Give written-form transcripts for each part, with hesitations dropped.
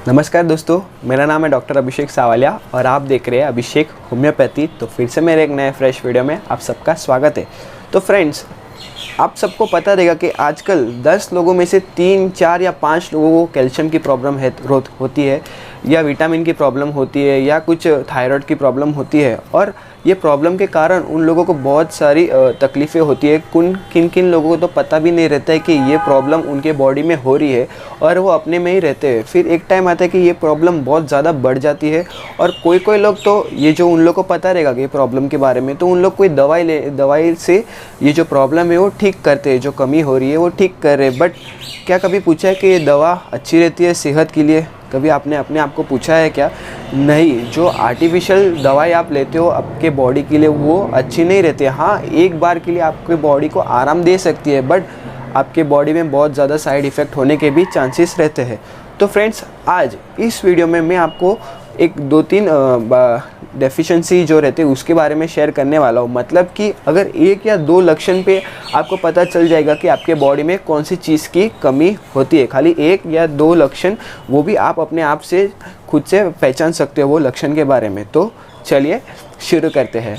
नमस्कार दोस्तों, मेरा नाम है डॉक्टर अभिषेक सावलिया और आप देख रहे हैं अभिषेक होम्योपैथी। तो फिर से मेरे एक नए फ्रेश वीडियो में आप सबका स्वागत है। तो फ्रेंड्स, आप सबको पता रहेगा कि आजकल 10 लोगों में से 3, 4 या 5 लोगों को कैल्शियम की प्रॉब्लम होती है या विटामिन की प्रॉब्लम होती है या कुछ थायराइड की प्रॉब्लम होती है। और ये प्रॉब्लम के कारण उन लोगों को बहुत सारी तकलीफ़ें होती है। किन किन लोगों को तो पता भी नहीं रहता है कि ये प्रॉब्लम उनके बॉडी में हो रही है और वो अपने में ही रहते हैं। फिर एक टाइम आता है कि ये प्रॉब्लम बहुत ज़्यादा बढ़ जाती है और कोई लोग तो ये जो उन लोग को पता रहेगा कि प्रॉब्लम के बारे में, तो उन लोग कोई दवाई से ये जो प्रॉब्लम है वो ठीक करते हैं, जो कमी हो रही है वो ठीक कर रहे हैं। बट क्या कभी पूछा है कि ये दवा अच्छी रहती है सेहत के लिए? कभी आपने अपने आप को पूछा है क्या? नहीं, जो आर्टिफिशियल दवाई आप लेते हो आपके बॉडी के लिए वो अच्छी नहीं रहती है। हाँ, एक बार के लिए आपके बॉडी को आराम दे सकती है, बट आपके बॉडी में बहुत ज़्यादा साइड इफ़ेक्ट होने के भी चांसेस रहते हैं। तो फ्रेंड्स, आज इस वीडियो में मैं आपको एक 2-3 डेफिशिएंसी जो रहते हैं उसके बारे में शेयर करने वाला हूँ। मतलब कि अगर 1 या 2 लक्षण पे आपको पता चल जाएगा कि आपके बॉडी में कौन सी चीज़ की कमी होती है। खाली 1 या 2 लक्षण, वो भी आप अपने आप से खुद से पहचान सकते हो वो लक्षण के बारे में। तो चलिए शुरू करते हैं।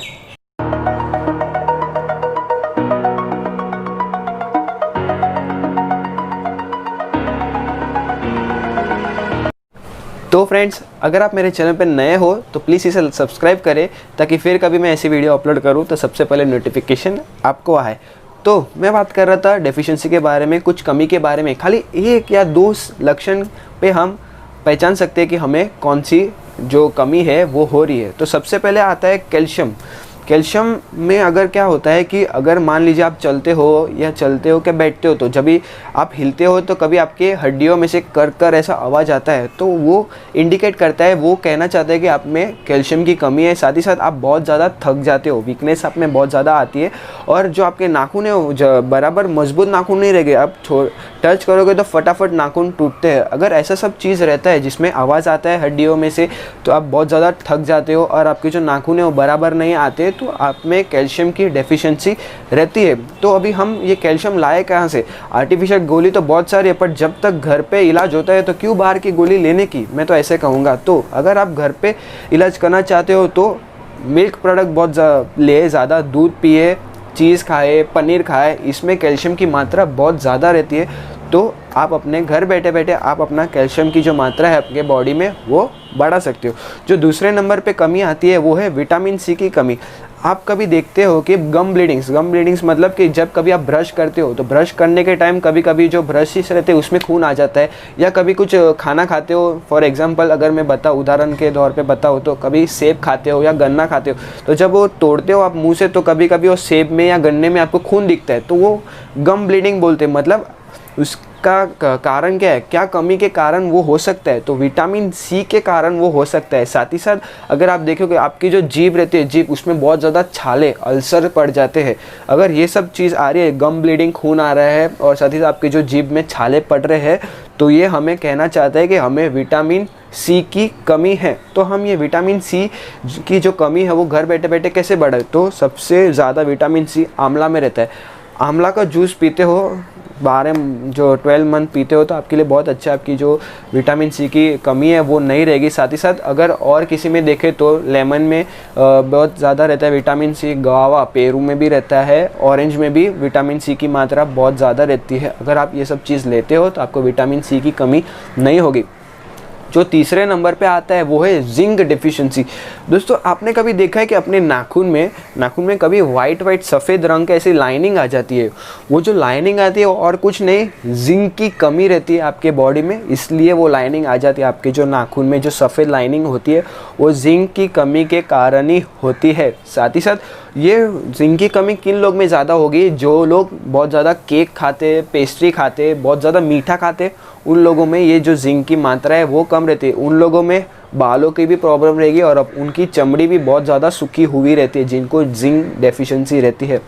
तो फ्रेंड्स, अगर आप मेरे चैनल पर नए हो तो प्लीज़ इसे सब्सक्राइब करें ताकि फिर कभी मैं ऐसी वीडियो अपलोड करूं तो सबसे पहले नोटिफिकेशन आपको आए। तो मैं बात कर रहा था डेफिशिएंसी के बारे में, कुछ कमी के बारे में। खाली 1 या 2 लक्षण पे हम पहचान सकते हैं कि हमें कौन सी जो कमी है वो हो रही है। तो सबसे पहले आता है कैल्शियम। कैल्शियम में अगर क्या होता है कि अगर मान लीजिए आप चलते हो क्या बैठते हो, तो जब भी आप हिलते हो तो कभी आपके हड्डियों में से कर ऐसा आवाज़ आता है, तो वो इंडिकेट करता है, वो कहना चाहता है कि आप में कैल्शियम की कमी है। साथ ही साथ आप बहुत ज़्यादा थक जाते हो, वीकनेस आप में बहुत ज़्यादा आती है और जो आपके नाखून है बराबर मजबूत नाखून नहीं रहेंगे। आप टच करोगे तो फटाफट नाखून टूटते हैं। अगर ऐसा सब चीज़ रहता है जिसमें आवाज़ आता है हड्डियों में से, तो आप बहुत ज़्यादा थक जाते हो और आपके जो नाखून है वो बराबर नहीं आते, तो आप में कैल्शियम की डेफिशिएंसी रहती है। तो अभी हम ये कैल्शियम लाए कहाँ से? आर्टिफिशियल गोली तो बहुत सारी है, पर जब तक घर पे इलाज होता है तो क्यों बाहर की गोली लेने की, मैं तो ऐसे कहूँगा। तो अगर आप घर पे इलाज करना चाहते हो तो मिल्क प्रोडक्ट बहुत ज़्यादा दूध पिए, चीज़ खाए, पनीर खाए, इसमें कैल्शियम की मात्रा बहुत ज़्यादा रहती है। तो आप अपने घर बैठे बैठे आप अपना कैल्शियम की जो मात्रा है आपके बॉडी में वो बढ़ा सकते हो। जो दूसरे नंबर पे कमी आती है वो है विटामिन सी की कमी। आप कभी देखते हो कि गम ब्लीडिंग्स मतलब कि जब कभी आप ब्रश करते हो तो ब्रश करने के टाइम कभी कभी जो ब्रशेस रहते हैं उसमें खून आ जाता है, या कभी कुछ खाना खाते हो, फॉर एग्जांपल अगर मैं बताऊँ, उदाहरण के तौर पे बताऊँ, तो कभी सेब खाते हो या गन्ना खाते हो, तो जब वो तोड़ते हो आप मुँह से तो कभी कभी वो सेब में या गन्ने में आपको खून दिखता है, तो वो गम ब्लीडिंग बोलते हैं। मतलब उसका कारण क्या है, क्या कमी के कारण वो हो सकता है? तो विटामिन सी के कारण वो हो सकता है। साथ ही साथ अगर आप देखोगे आपकी जो जीभ रहती है, जीभ उसमें बहुत ज़्यादा छाले, अल्सर पड़ जाते हैं। अगर ये सब चीज़ आ रही है, गम ब्लीडिंग, खून आ रहा है और साथ ही साथ आपकी जो जीभ में छाले पड़ रहे हैं, तो ये हमें कहना चाहता है कि हमें विटामिन सी की कमी है। तो हम ये विटामिन सी की जो कमी है वो घर बैठे बैठे कैसे बढ़ाए? तो सबसे ज़्यादा विटामिन सी आंवला में रहता है। आंवला का जूस पीते हो 12 मंथ पीते हो तो आपके लिए बहुत अच्छा, आपकी जो विटामिन सी की कमी है वो नहीं रहेगी। साथ ही साथ अगर और किसी में देखें तो लेमन में बहुत ज़्यादा रहता है विटामिन सी, गुआवा, पेरू में भी रहता है, ऑरेंज में भी विटामिन सी की मात्रा बहुत ज़्यादा रहती है। अगर आप ये सब चीज़ लेते हो तो आपको विटामिन सी की कमी नहीं होगी। जो तीसरे नंबर पे आता है वो है जिंक डेफिशिएंसी। दोस्तों, आपने कभी देखा है कि अपने नाखून में कभी वाइट सफ़ेद रंग की ऐसी लाइनिंग आ जाती है? वो जो लाइनिंग आती है और कुछ नहीं, जिंक की कमी रहती है आपके बॉडी में, इसलिए वो लाइनिंग आ जाती है। आपके जो नाखून में जो सफ़ेद लाइनिंग होती है वो जिंक की कमी के कारण ही होती है। साथ ही साथ ये जिंक की कमी किन लोग में ज़्यादा होगी? जो लोग बहुत ज़्यादा केक खाते, पेस्ट्री खाते, बहुत ज़्यादा मीठा खाते, उन लोगों में ये जो जिंक की मात्रा है वो कम रहती है। उन लोगों में बालों की भी प्रॉब्लम रहेगी और अब उनकी चमड़ी भी बहुत ज़्यादा सूखी हुई रहती है, जिनको जिंक डेफिशिएंसी रहती है।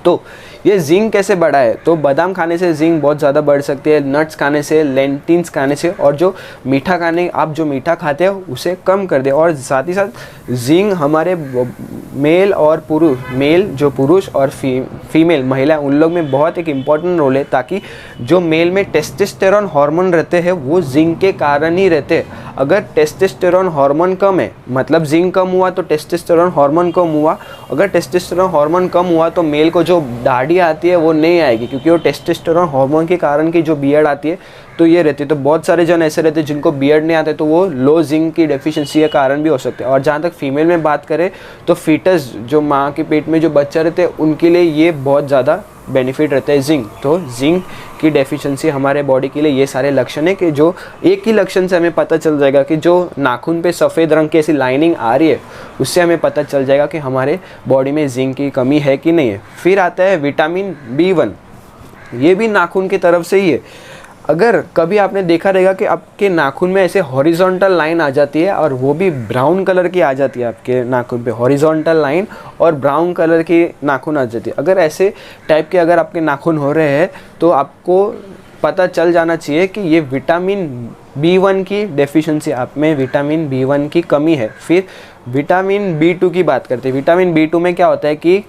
तो ये जिंक कैसे बढ़ा है, तो बादाम खाने से जिंक बहुत ज़्यादा बढ़ सकती है, नट्स खाने से, लेंटिन्स खाने से, और जो मीठा खाने आप जो मीठा खाते हो उसे कम कर दे। और साथ ही साथ जिंक हमारे मेल और पुरुष और फीमेल महिला उन लोग में बहुत एक इम्पॉर्टेंट रोल है, ताकि जो मेल में टेस्टोस्टेरोन हार्मोन रहते हैं वो जिंक के कारण ही रहते हैं। अगर टेस्टोस्टेरोन हार्मोन कम है मतलब जिंक कम हुआ तो टेस्टोस्टेरोन हार्मोन कम हुआ, अगर टेस्टोस्टेरोन हार्मोन कम हुआ तो मेल को जो दाढ़ी आती है वो नहीं आएगी, क्योंकि वो टेस्टोस्टेरोन हार्मोन के कारण की जो बियर्ड आती है तो ये रहती है। तो बहुत सारे जन ऐसे रहते हैं जिनको बियर्ड नहीं आते, तो वो लो जिंक की डेफिशिएंसी के कारण भी हो सकते हैं। और जहाँ तक फीमेल में बात करें तो फीटस जो माँ के पेट में जो बच्चा रहते हैं उनके लिए ये बहुत ज़्यादा बेनिफिट रहता है जिंक। तो जिंक की डेफिशिएंसी हमारे बॉडी के लिए ये सारे लक्षण है कि जो एक ही लक्षण से हमें पता चल जाएगा कि जो नाखून पे सफ़ेद रंग की ऐसी लाइनिंग आ रही है उससे हमें पता चल जाएगा कि हमारे बॉडी में जिंक की कमी है कि नहीं है। फिर आता है विटामिन B1, ये भी नाखून की तरफ से ही है। अगर कभी आपने देखा रहेगा कि आपके नाखून में ऐसे हॉरिजॉन्टल लाइन आ जाती है और वो भी ब्राउन कलर की आ जाती है, आपके नाखून पे हॉरिजॉन्टल लाइन और ब्राउन कलर की नाखून आ जाती है। अगर ऐसे टाइप के अगर आपके नाखून हो रहे हैं तो आपको पता चल जाना चाहिए कि ये विटामिन B1 की डेफिशिएंसी, आप में विटामिन B1 की कमी है। फिर विटामिन B2 की बात करते हैं। विटामिन B2 में क्या होता है कि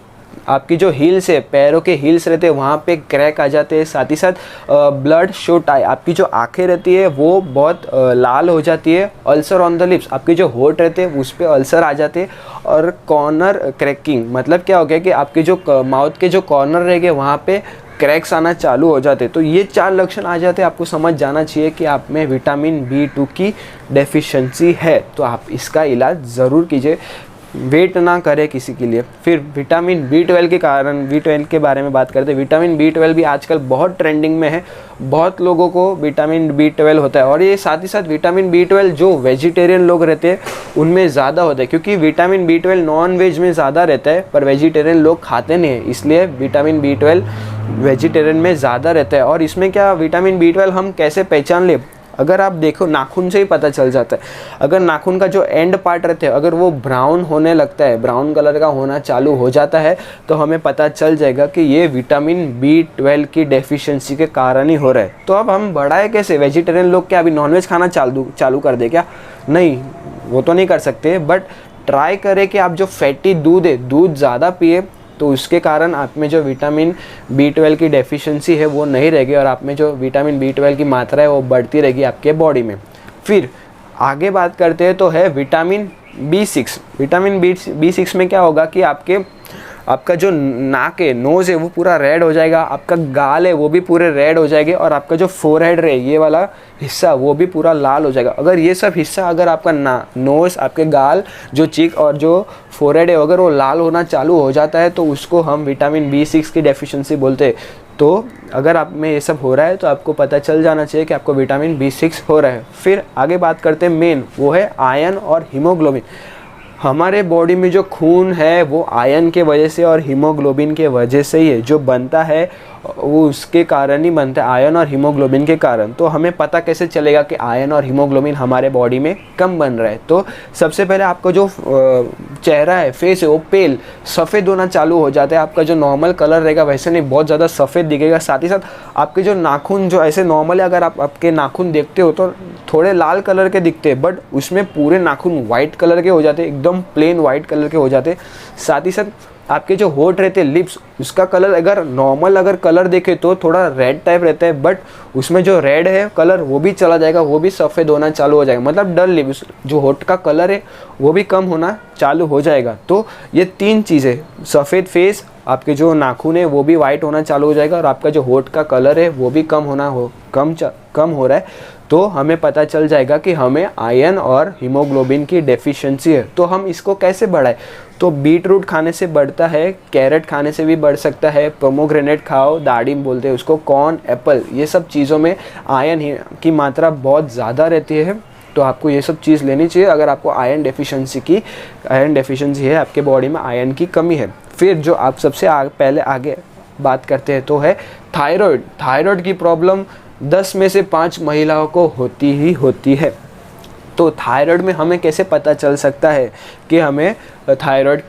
आपकी जो हील्स है, पैरों के हील्स रहते हैं वहाँ पे क्रैक आ जाते हैं, साथ ही साथ ब्लड शॉट आई, आपकी जो आंखें रहती है वो बहुत लाल हो जाती है। अल्सर ऑन द लिप्स, आपके जो होठ रहते हैं उस पर अल्सर आ जाते हैं। और कॉर्नर क्रैकिंग, मतलब क्या हो गया कि आपके जो माउथ के जो कॉर्नर रह गए वहाँ पे क्रैक्स आना चालू हो जाते। तो ये 4 लक्षण आ जाते, आपको समझ जाना चाहिए कि आप में विटामिन B2 की डेफिशिएंसी है। तो आप इसका इलाज ज़रूर कीजिए, वेट ना करें किसी के लिए। फिर विटामिन B12 के कारण, B12 के बारे में बात करते हैं। विटामिन B12 भी आजकल बहुत ट्रेंडिंग में है, बहुत लोगों को विटामिन B12 होता है। और ये साथ ही साथ विटामिन B12 जो वेजिटेरियन लोग रहते हैं उनमें ज़्यादा होता है, क्योंकि विटामिन B12 नॉन वेज में ज़्यादा रहता है पर वेजिटेरियन लोग खाते नहीं हैं, इसलिए विटामिन B12 वेजिटेरियन में ज़्यादा रहता है। और इसमें क्या विटामिन B12 हम कैसे पहचान ले, अगर आप देखो नाखून से ही पता चल जाता है। अगर नाखून का जो एंड पार्ट रहता है अगर वो ब्राउन होने लगता है, ब्राउन कलर का होना चालू हो जाता है, तो हमें पता चल जाएगा कि ये विटामिन B12 की डेफिशिएंसी के कारण ही हो रहा है। तो अब हम बढ़ाए कैसे? वेजिटेरियन लोग क्या अभी नॉनवेज खाना चालू कर दे क्या? नहीं, वो तो नहीं कर सकते, बट ट्राई करें कि आप जो फैटी दूध है, दूध ज़्यादा पिए, तो उसके कारण आप में जो विटामिन B12 की डेफिशिएंसी है वो नहीं रहेगी और आप में जो विटामिन B12 की मात्रा है वो बढ़ती रहेगी आपके बॉडी में। फिर आगे बात करते हैं तो है विटामिन B6। विटामिन B6 में क्या होगा कि आपका जो नाक है, नोज़ है, वो पूरा रेड हो जाएगा, आपका गाल है वो भी पूरे रेड हो जाएंगे, और आपका जो फोरहेड है ये वाला हिस्सा वो भी पूरा लाल हो जाएगा। अगर ये सब हिस्सा, अगर आपका नोज़, आपके गाल, जो चीक और जो फोरहेड है अगर वो लाल होना चालू हो जाता है तो उसको हम विटामिन B6 की डेफिशिएंसी बोलते हैं। तो अगर आप में ये सब हो रहा है तो आपको पता चल जाना चाहिए कि आपको विटामिन B6 हो रहा है। फिर आगे बात करते हैं मेन, वो है आयरन और हीमोग्लोबिन। हमारे बॉडी में जो खून है वो आयरन के वजह से और हीमोग्लोबिन के वजह से ही है, जो बनता है वो उसके कारण ही बनता है, आयरन और हीमोग्लोबिन के कारण। तो हमें पता कैसे चलेगा कि आयरन और हीमोग्लोबिन हमारे बॉडी में कम बन रहा है? तो सबसे पहले आपका जो चेहरा है, फेस है, वो पेल सफ़ेद होना चालू हो जाता है। आपका जो नॉर्मल कलर रहेगा वैसे नहीं, बहुत ज़्यादा सफ़ेद दिखेगा। साथ ही साथ आपके जो नाखून जो ऐसे नॉर्मल है, अगर आप आपके नाखून देखते हो तो थोड़े लाल कलर के दिखते हैं, बट उसमें पूरे नाखून वाइट कलर के हो जाते हैं, एकदम प्लेन वाइट कलर के हो जाते हैं। साथ ही साथ आपके जो होठ रहते हैं, लिप्स, उसका कलर अगर नॉर्मल अगर कलर देखे तो थोड़ा रेड टाइप रहता है, बट उसमें जो रेड है कलर वो भी चला जाएगा, वो भी सफ़ेद होना चालू हो जाएगा। मतलब डल लिप्स, जो होठ का कलर है वो भी कम होना चालू हो जाएगा। तो ये 3 चीज़ें, सफ़ेद फेस, आपके जो नाखून है वो भी वाइट होना चालू हो जाएगा, और आपका जो होठ का कलर है वो भी कम हो रहा है। तो हमें पता चल जाएगा कि हमें आयरन और हीमोग्लोबिन की डेफिशिएंसी है। तो हम इसको कैसे बढ़ाएं? तो बीट रूट खाने से बढ़ता है, कैरेट खाने से भी बढ़ सकता है, पोमोग्रेनेट खाओ, दाड़िम बोलते हैं उसको, कॉर्न, एप्पल, ये सब चीज़ों में आयरन की मात्रा बहुत ज़्यादा रहती है। तो आपको ये सब चीज़ लेनी चाहिए अगर आपको आयरन डेफिशिएंसी है, आपके बॉडी में आयरन की कमी है। फिर जो आप सबसे पहले आगे बात करते हैं तो है थायराइड। थायराइड की प्रॉब्लम 10 में से 5 महिलाओं को होती ही होती है। तो थायराइड में हमें कैसे पता चल सकता है कि हमें थायराइड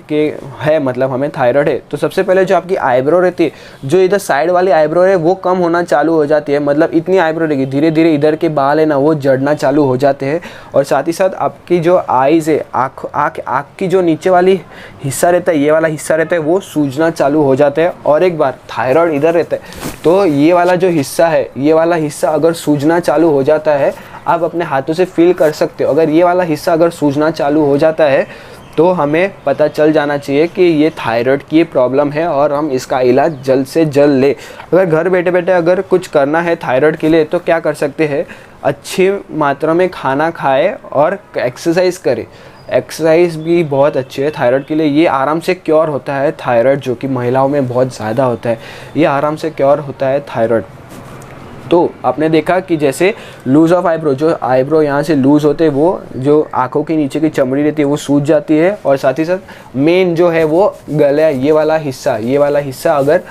के है, मतलब हमें थायराइड है? तो सबसे पहले जो आपकी आईब्रो रहती है, जो इधर साइड वाली आईब्रो है वो कम होना चालू हो जाती है, मतलब इतनी आईब्रो रहेगी, धीरे धीरे इधर के बाल है ना वो जड़ना चालू हो जाते हैं। और साथ ही साथ आपकी जो आईज़ है, आँख की जो नीचे वाली हिस्सा रहता है, ये वाला हिस्सा रहता है, वो सूजना चालू हो जाता है। और एक बार थायराइड इधर रहता है तो ये वाला जो हिस्सा है, ये वाला हिस्सा अगर सूजना चालू हो जाता है, आप अपने हाथों से फील कर सकते हो, अगर ये वाला हिस्सा अगर सूजना चालू हो जाता है तो हमें पता चल जाना चाहिए कि ये थायराइड की प्रॉब्लम है और हम इसका इलाज जल्द से जल्द ले। अगर घर बैठे बैठे अगर कुछ करना है थायराइड के लिए तो क्या कर सकते हैं, अच्छी मात्रा में खाना खाए और एक्सरसाइज करें। एक्सरसाइज भी बहुत अच्छी है थायराइड के लिए, ये आराम से क्योर होता है थायराइड, जो कि महिलाओं में बहुत ज़्यादा होता है, ये आराम से क्योर होता है थायराइड। तो आपने देखा कि जैसे लूज़ ऑफ आईब्रो, जो आईब्रो यहाँ से लूज़ होते हैं वो जो आँखों के नीचे की चमड़ी रहती है वो सूज जाती है। और साथ ही साथ मेन जो है वो गला, ये वाला हिस्सा अगर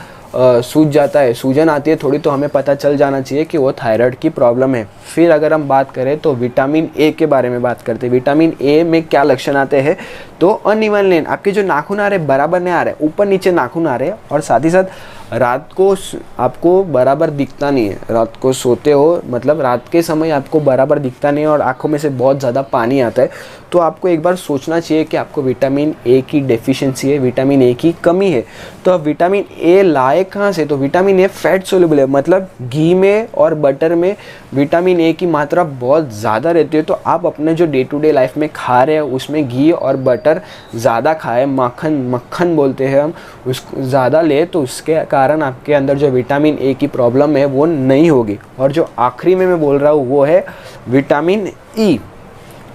सूज जाता है, सूजन आती है थोड़ी, तो हमें पता चल जाना चाहिए कि वो थायराइड की प्रॉब्लम है। फिर अगर हम बात करें तो विटामिन ए के बारे में बात करते हैं। विटामिन ए में क्या लक्षण आते हैं, तो अनइवन लेन, आपके जो नाखून आ रहे बराबर नहीं आ रहे, ऊपर नीचे नाखून आ रहे, और साथ ही साथ रात को आपको बराबर दिखता नहीं है, रात को सोते हो मतलब रात के समय आपको बराबर दिखता नहीं है और आँखों में से बहुत ज़्यादा पानी आता है, तो आपको एक बार सोचना चाहिए कि आपको विटामिन ए की डेफिशिएंसी है, विटामिन ए की कमी है। तो अब विटामिन ए लाए कहाँ से, तो विटामिन ए फैट सोल्यूबल है, मतलब घी में और बटर में विटामिन ए की मात्रा बहुत ज़्यादा रहती है। तो आप अपने जो डे टू डे लाइफ में खा रहे हैं उसमें घी और बटर ज़्यादा खाएं, मक्खन बोलते हैं हम, उसको ज़्यादा ले, तो उसके कारण आपके अंदर जो विटामिन ए की प्रॉब्लम है वो नहीं होगी। और जो आखिरी में मैं बोल रहा हूँ वो है विटामिन ई।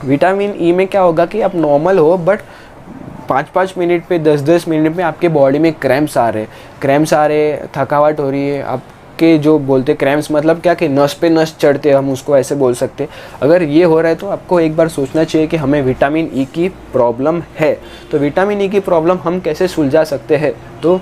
विटामिन ई में क्या होगा कि आप नॉर्मल हो बट 5-5 मिनट पे 10-10 मिनट में आपके बॉडी में क्रैम्प्स आ रहे, थकावट हो रही है, आपके जो बोलते क्रैम्प्स मतलब क्या कि नस पे नस चढ़ते, हम उसको ऐसे बोल सकते। अगर ये हो रहा है तो आपको एक बार सोचना चाहिए कि हमें विटामिन ई की प्रॉब्लम है। तो विटामिन ई की प्रॉब्लम हम कैसे सुलझा सकते हैं, तो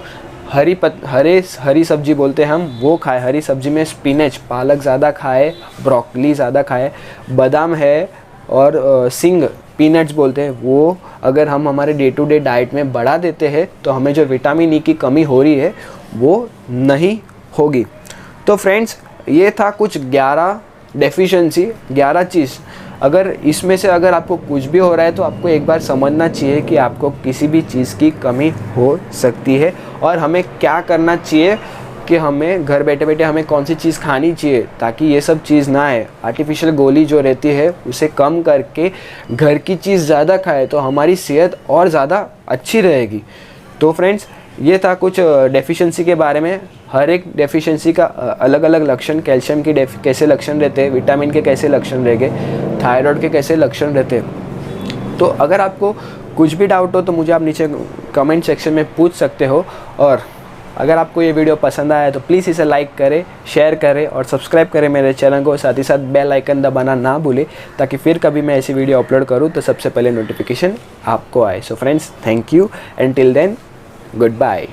हरी सब्जी बोलते हैं हम, वो खाए। हरी सब्जी में स्पिनच, पालक ज़्यादा खाए, ब्रोकली ज़्यादा खाए, बादाम है और सिंग, पीनट्स बोलते हैं, वो अगर हम हमारे डे टू डे डाइट में बढ़ा देते हैं तो हमें जो विटामिन ई की कमी हो रही है वो नहीं होगी। तो फ्रेंड्स, ये था कुछ 11 डेफिशिएंसी, 11 चीज़। अगर इसमें से अगर आपको कुछ भी हो रहा है तो आपको एक बार समझना चाहिए कि आपको किसी भी चीज़ की कमी हो सकती है और हमें क्या करना चाहिए कि हमें घर बैठे बैठे हमें कौन सी चीज़ खानी चाहिए ताकि ये सब चीज़ ना आए। आर्टिफिशियल गोली जो रहती है उसे कम करके घर की चीज़ ज़्यादा खाए तो हमारी सेहत और ज़्यादा अच्छी रहेगी। तो फ्रेंड्स, ये था कुछ डेफिशिएंसी के बारे में। हर एक डेफिशिएंसी का अलग अलग लक्षण, कैल्शियम की कैसे लक्षण रहते हैं, विटामिन के कैसे लक्षण रहेंगे, थायराइड के कैसे लक्षण रहते हैं। तो अगर आपको कुछ भी डाउट हो तो मुझे आप नीचे कमेंट सेक्शन में पूछ सकते हो। और अगर आपको ये वीडियो पसंद आया तो प्लीज़ इसे लाइक करें, शेयर करें और सब्सक्राइब करें मेरे चैनल को। साथ ही साथ बेल आइकन दबाना ना भूलें ताकि फिर कभी मैं ऐसी वीडियो अपलोड करूँ तो सबसे पहले नोटिफिकेशन आपको आए। So friends, thank you and till then, good bye.